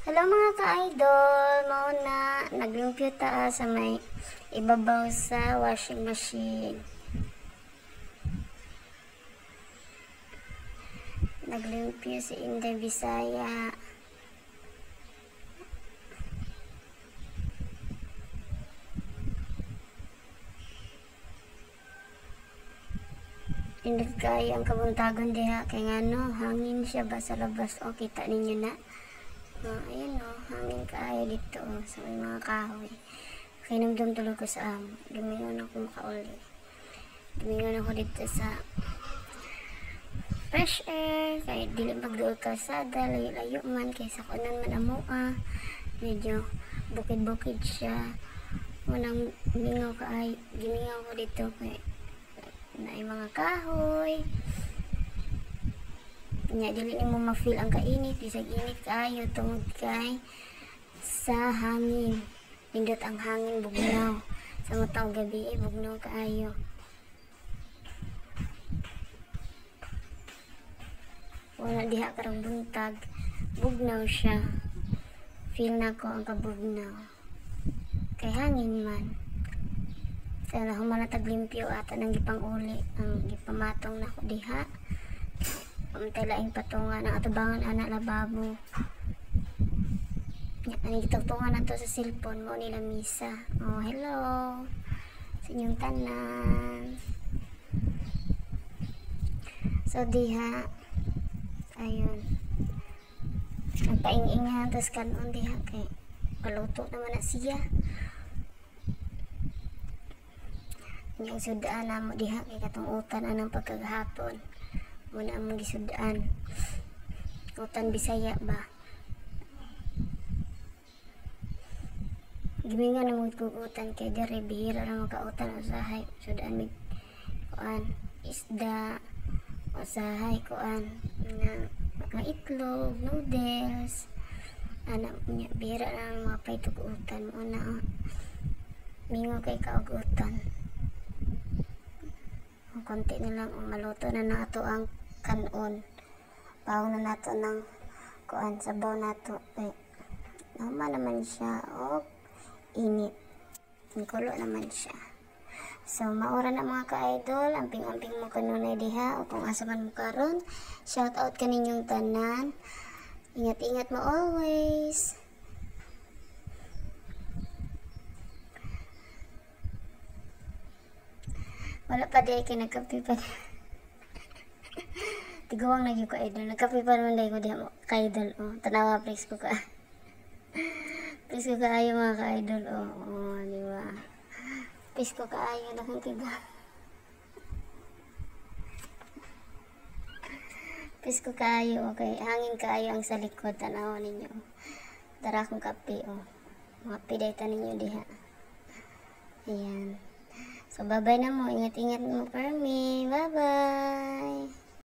Hello mga ka-idol, mauna naglimpyo ta sa may ibabaw sa washing machine. Naglimpyo si Inday Bisaya. Indot kayo ang kabuntagon diha kay ngano hangin siya ba sa labas. O kita ninyo na. Ayan hangin kaayo dito sa may mga kahoy. Kinumdum tulog ko sa amo. Dumingon ako makauli. Dumingon ako dito sa fresh air. Kaya dili magduol kalsada. Layo-layo man. Kaysa kunan man amoa. Medyo bukid-bukid siya. Unang gimingaw kaayo. Gimingaw ko dito kay na mga kahoy. Nya dili nimo ma-feel ang kainit, bisag init kaayo tungod kay sa hangin. Pindot ang hangin bugnaw. Sa matang gabi bugnaw kaayo. Wala diha karang buntag, bugnaw siya. Feel na ko ang kabugnaw. Kay hangin man. Sana humana taglimpyo ata nang gipang uli ang gipamatong na ko diha. Pamtalaing patungan ang atubangan anak lababo. Ani gitugtungan nato sa cellphone mo nila misa. Oh, hello. Sa inyong tanan. So diha ayun. Nagpaing-ingan tas kanon diha kay paluto naman na siya. Yung sudaan na mo diha kay katong utan anang pagkagahapon. Muna among gisudaan. Utan Bisaya ba? Gimingan na mong utan kay dere bihira na magkautan usahay. Sudaan mig kuan isda usahay kuan nga itlog, noodles. Anak niya bihira na mga paytog utan mo na mingo kay kaugutan. Konti na lang maluto na nato ang kanon. Bawo na nato ng kuan sabaw nato. Normal naman siya o init. Kulo naman siya. So maura na mga ka-idol, amping-amping mo kanunay diha o kung asa man mo karon. Shout out kaninyong tanan. Ingat-ingat mo always. Wala pa di kay nagkape pa. Tiguang lagi ko idol. Nagkape pa naman dahil ko di mo ka-idol. Tanawa please ko ka. Please ko kaayo mga ka-idol. Di ba? Please ko kaayo na kung tiga. Please ko kaayo. Okay. Hangin kaayo ang sa likod. Tanawa ninyo. Tara akong kape. Mga pidayta ninyo diha. Ayan. So, bye-bye na mo. Ingat-ingat mo, Permi. Bye-bye.